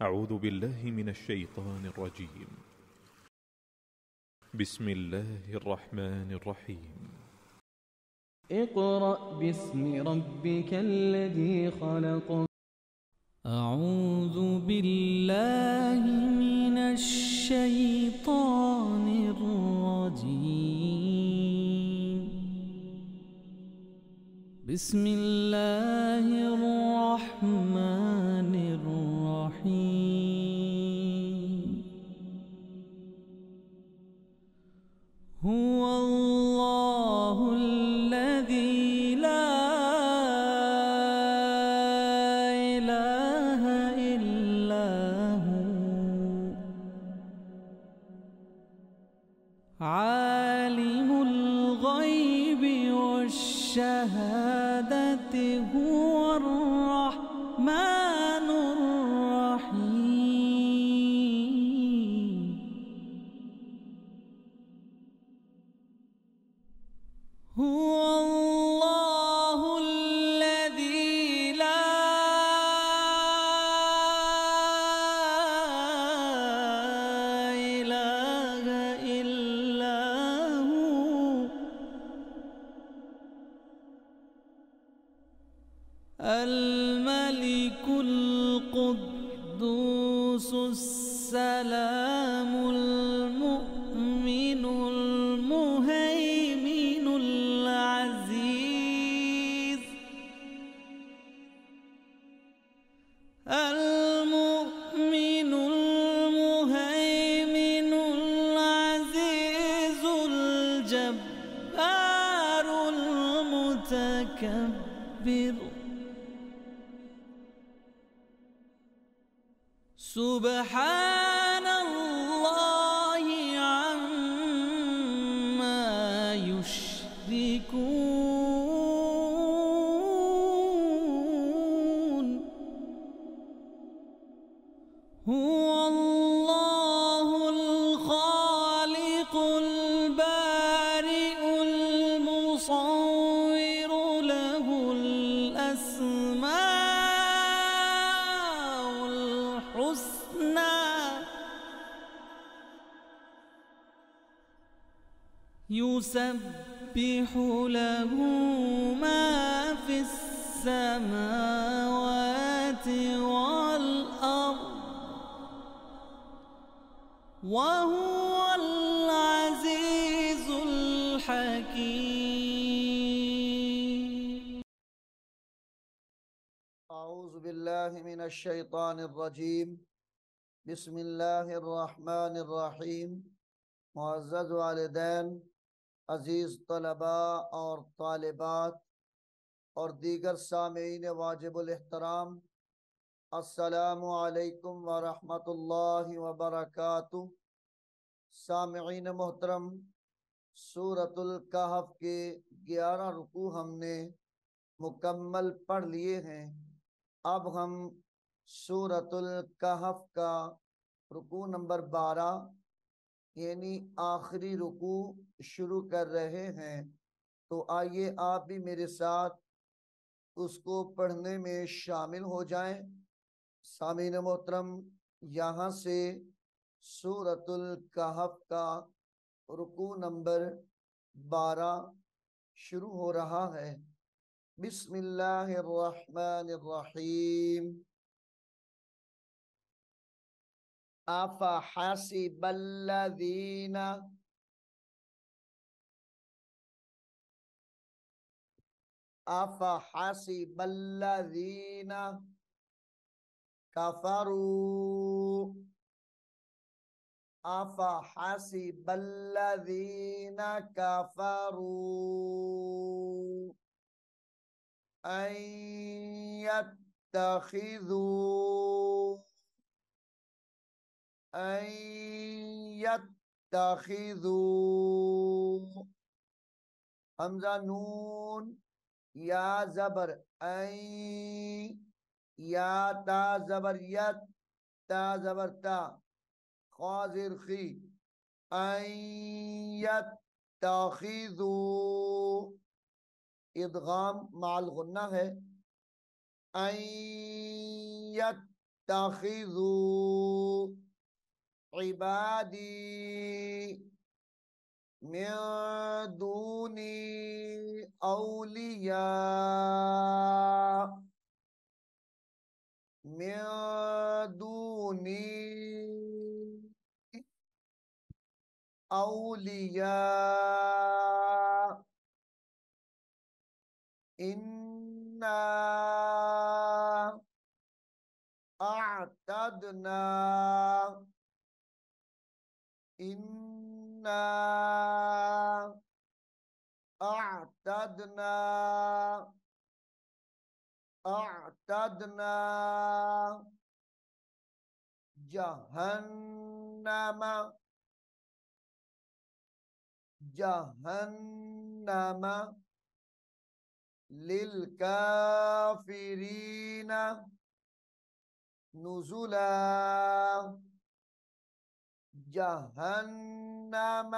أعوذ بالله من الشيطان الرجيم. بسم الله الرحمن الرحيم. اقرأ باسم ربك الذي خلق. أعوذ بالله من الشيطان الرجيم. بسم الله الرحمن الرحيم. هو الله الذي لا إله إلا هو عالم الغيب والشهادة هو الرحمن الرحيم. هو الله الذي لا إله إلا هو الملك القدوس السلام المؤمن المهيمن العزيز المؤمن المهيمن العزيز الجبار المتكبر. سبحان الله عما يشركون. هو الله الخالق البارئ المصور له الأسماء الحسنى يسبح له ما في السماوات والأرض وهو العزيز الحكيم. أعوذ بالله من الشيطان الرجيم. بسم الله الرحمن الرحيم. मुअज़्ज़ज़ वालिदैन, अजीज़ तलबा और तालिबात और दीगर सामीईन वाजिबुल एहतराम, अस्सलामु अलैकुम व रहमतुल्लाहि व बरकातुहू। सामीईन मोहतरम, सूरतुल कहफ के 11 रुकू हमने मुकम्मल पढ़ लिए हैं। अब हम सूरतुल कहफ का रुकू नंबर 12 यानी आखिरी रुकू शुरू कर रहे हैं। तो आइए आप भी मेरे साथ उसको पढ़ने में शामिल हो जाएं। सामीन मोहतरम, यहाँ से सूरतुल कहफ का रुकू नंबर 12 शुरू हो रहा है। बिस्मिल्लाहिर्रहमानिर्रहीम। अफ़हसिबल्लज़ीना अफ़हसिबल्लज़ीना कफ़रू अफ़हसिबल्लज़ीना कफ़रू अन यत्तखिज़ू हमजा नून या जबर ऐ, या ता जबर यत, ता जबर ता, ख़ाज़िर खी, यत्तखिज़ू इदगाम माल गुन्ना है। يتخذوا عبادي من دوني أولياء من دوني أولياء إنا أعتدنا إنا أعتدنا أعتدنا جهنم جهنم للكافرين نزلا جهنم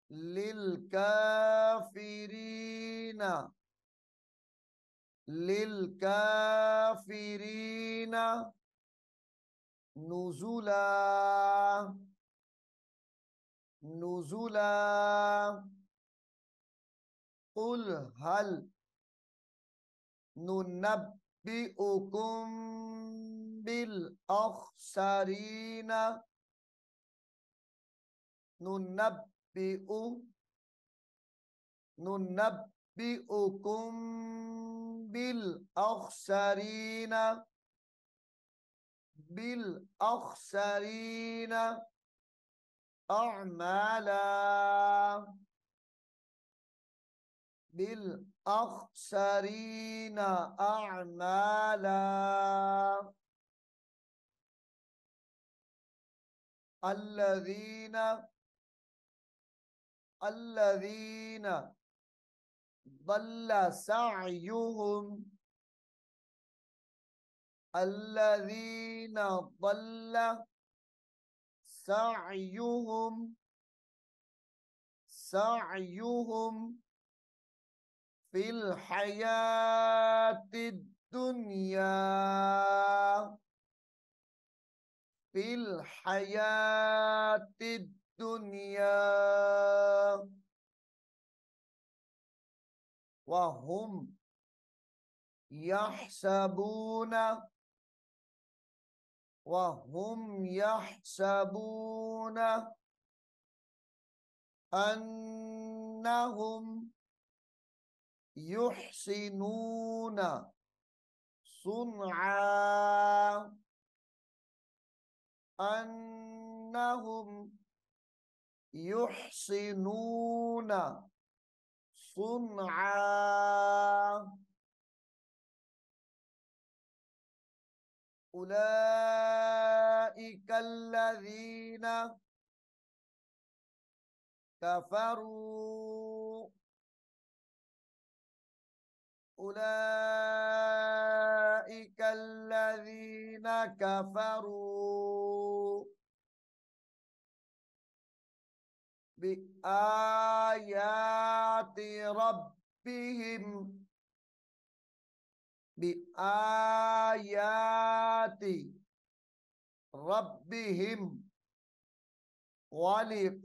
للكافرين للكافرين نزلا نزلا قل هل ننبئكم بالأخسرين ننبئكم بالأخسرين أعمالا بالأخسرين أعمالا الذين ضل سعيهم الذين ضل سعيهم في الحياة الدنيا في الحياة الدنيا وهم يحسبون أنهم يحسنون صنعا أنهم يحسنون صنعا أولئك الذين كفروا أولئك الذين كفروا بآيات ربهم بآيات ربهم ولقائه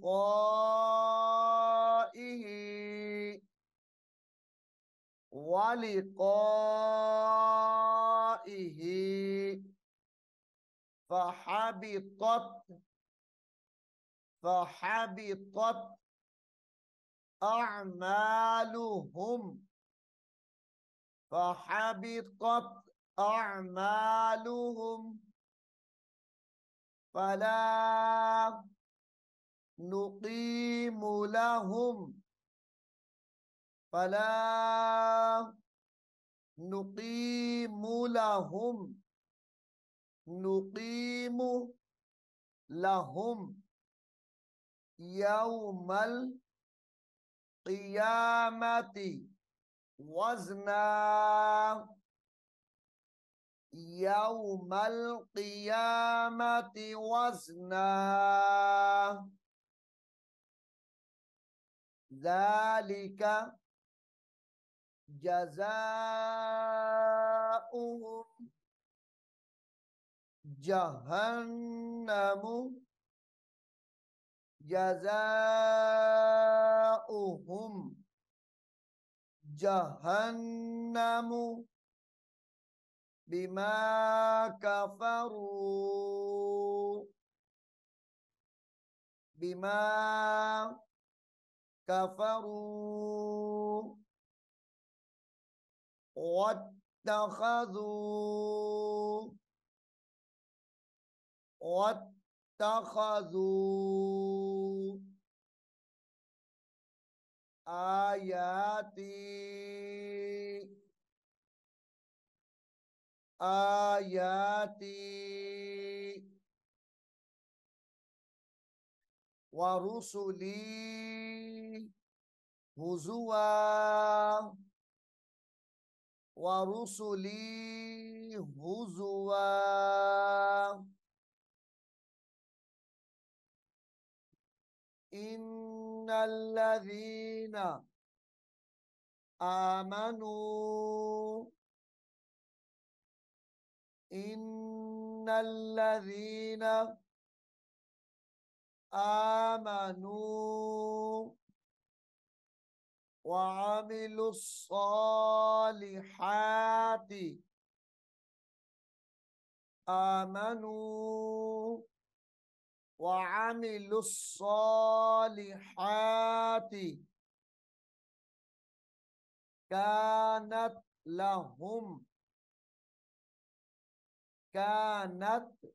فحبطت أعمالهم فلا نقيم لهم يوم القيامة وزنا ذلك جزاؤهم जहन्नमु जज़ाउहुम जहन्नमु बिमा कफरू बिमा कफरू वत्तखज़ू वत्तखज़ू आयाती आयाती वरुसुली हुजुआ वरुसुली हुजुआ इन्नल्लज़ीना आमनू इन्नल्लज़ीना आमनू वअमिलुस्सालिहाति आमनू वअमिलुस्सालिहाति कानत लहुम कानत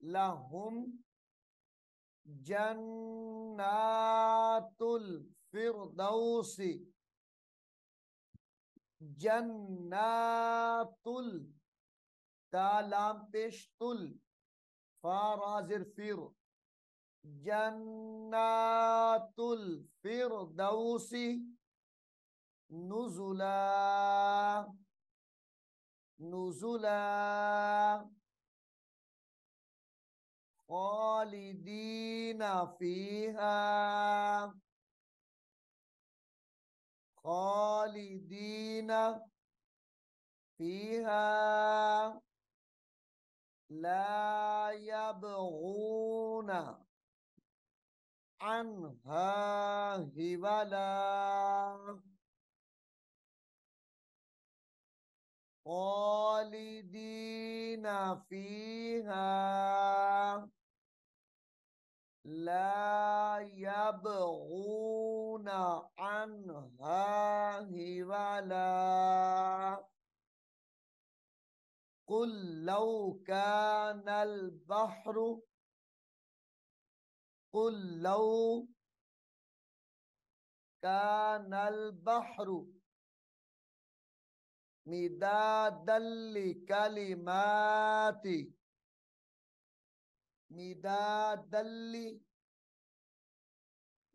लहुम जन्नातुल फिरदौसी जन्नातुल तालाम पेशतुल फाराजिर फिर जन्नातुल फिरदौसी नुजुला नुजुला खालिदीना फीहा खालिदीना फीहा ला यबगूना अन्हा हिवला खालिदीना फीहा ला यबगूना अन्हा हिवला कुल लौ कानल बहरु कुल लौ कानल बहरु मिदादल्ली कलिमाती मिदादल्ली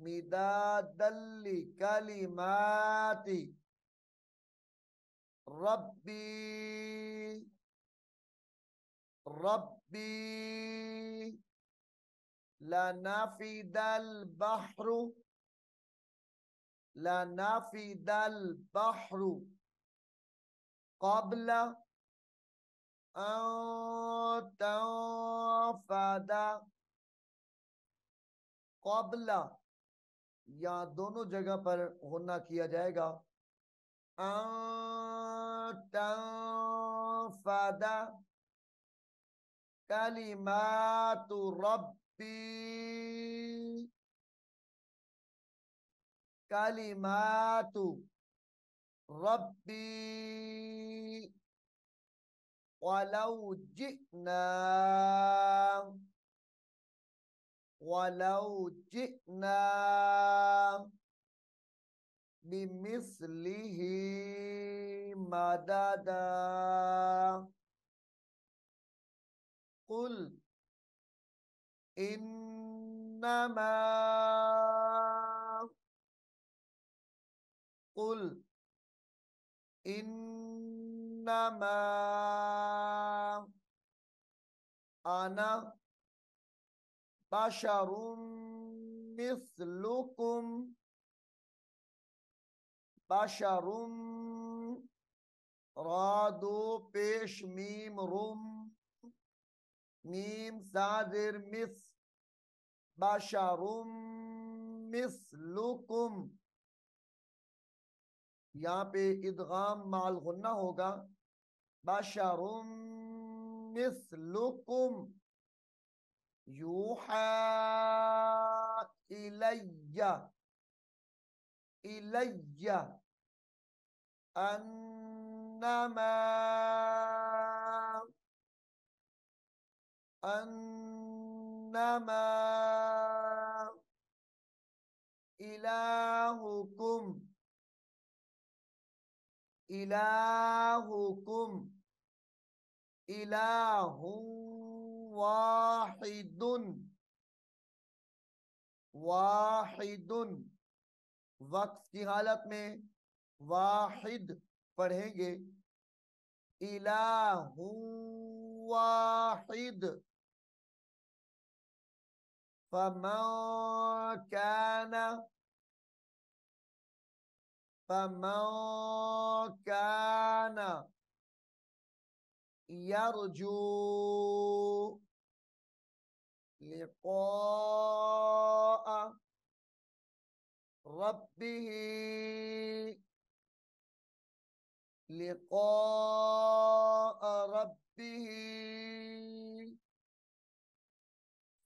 मिदादल्ली कलिमाती रब्बी रब्बी लनफिदल बहरु लनफिदल बहरु क़ब्ल अन तंफदा क़ब्ल यहाँ दोनों जगह पर होना किया जाएगा अन तंफदा कलिमातु रब्बी कलिमातु रब्बी वलौ जिना बिमिस्लिही मददा कुल इन्नमा कुल इन्नमा आना बशरुम मिस्लुकुम बशरुम रादो पेश मीम रुम मीम सादिर मिस, बशरुम मिसलुकुम, यहाँ पे इदगाम माल गुन्ना होगा, बशरुम मिसलुकुम यूहा इलैया, इलैया अन्नमा अन्नमा इलाहुकुम, इलाहुकुम इलाहु वाहिदुन, वाहिदुन वक्फ की हालत में वाहिद पढ़ेंगे, इलाहु वाहिद, फमन काना यरजू लिक़ाअ रब्बिही, लिक़ाअ रब्बिही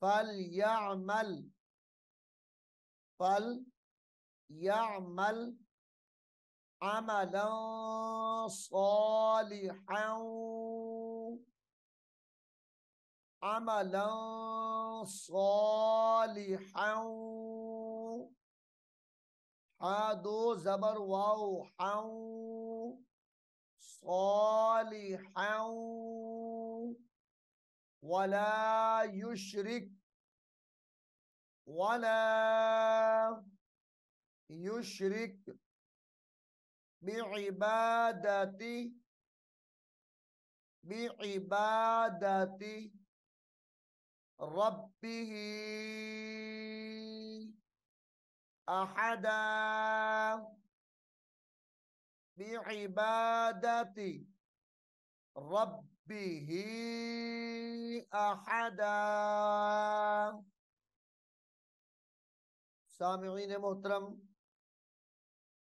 फलयअमल अमलन सालिहन, अमलन सालिहन, हादो ज़बर वाओ हन, सालिहन वला युशरिक बिइबादति रब्बिही अहदा, बिइबादति रब्बिही अहदा। सामिईन मोहतरम,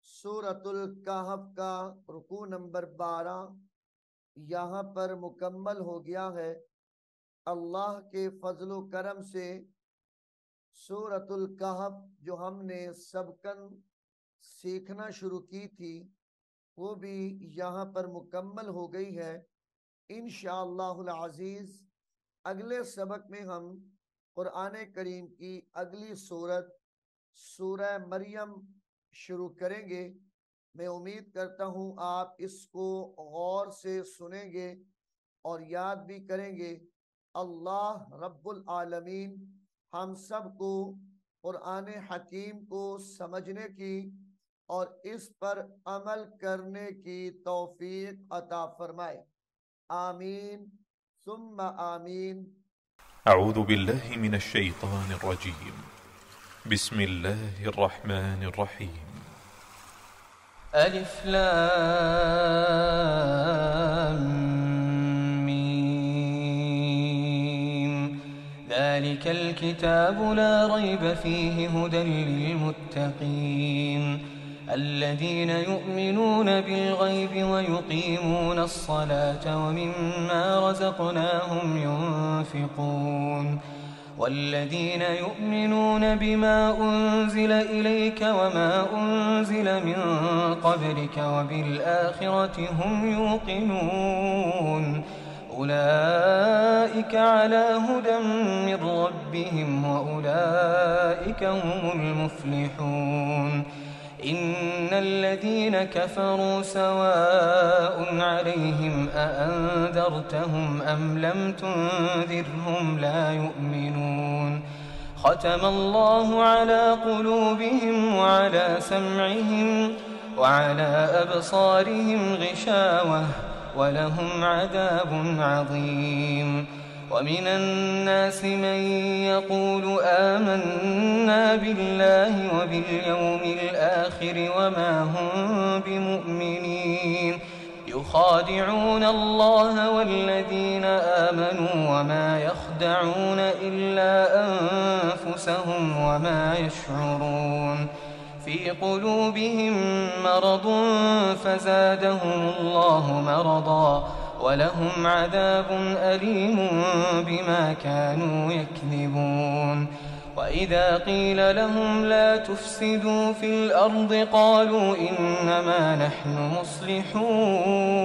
सूरतुल कहफ का रुकू नंबर 12 यहाँ पर मुकम्मल हो गया है। अल्लाह के फजल व करम से सूरतुल कहफ जो हमने सबकन सीखना शुरू की थी वो भी यहाँ पर मुकम्मल हो गई है। इंशाअल्लाहुल अज़ीज़ अगले सबक में हम कुरान करीम की अगली सूरत सूरह मरियम शुरू करेंगे। मैं उम्मीद करता हूँ आप इसको गौर से सुनेंगे और याद भी करेंगे। अल्लाह रब्बुल आलमीन हम सबको कुरान हकीम को समझने की और इस पर अमल करने की तौफीक अता फरमाए। आमीन सुम्मा आमीन। अऊज़ु बिल्लाहि मिनश शैतानिर रजीम। बिस्मिल्लाहिर रहमानिर रहीम। अलिफ लाम मीम ज़ालिकल किताबु ला रैब फ़ीहि हुदन लिलमुत्तक़ीन الذين يؤمنون بالغيب ويقيمون الصلاة ومما رزقناهم ينفقون والذين يؤمنون بما أنزل إليك وما أنزل من قبلك وبالآخرة هم يوقنون أولئك على هدى من ربهم وأولئك هم المفلحون إن الذين كفروا سواء عليهم أأنذرتهم أم لم تنذرهم لا يؤمنون ختم الله على قلوبهم وعلى سمعهم وعلى أبصارهم غشاوة ولهم عذاب عظيم ومن الناس من يقول آمنا بالله وباليوم الآخر وما هم بمؤمنين يخادعون الله والذين آمنوا وما يخدعون إلا أنفسهم وما يشعرون في قلوبهم مرض فزادهم الله مرضا ولهم عذاب أليم بما كانوا يكذبون وإذا قيل لهم لا تفسدوا في الأرض قالوا إنما نحن مصلحون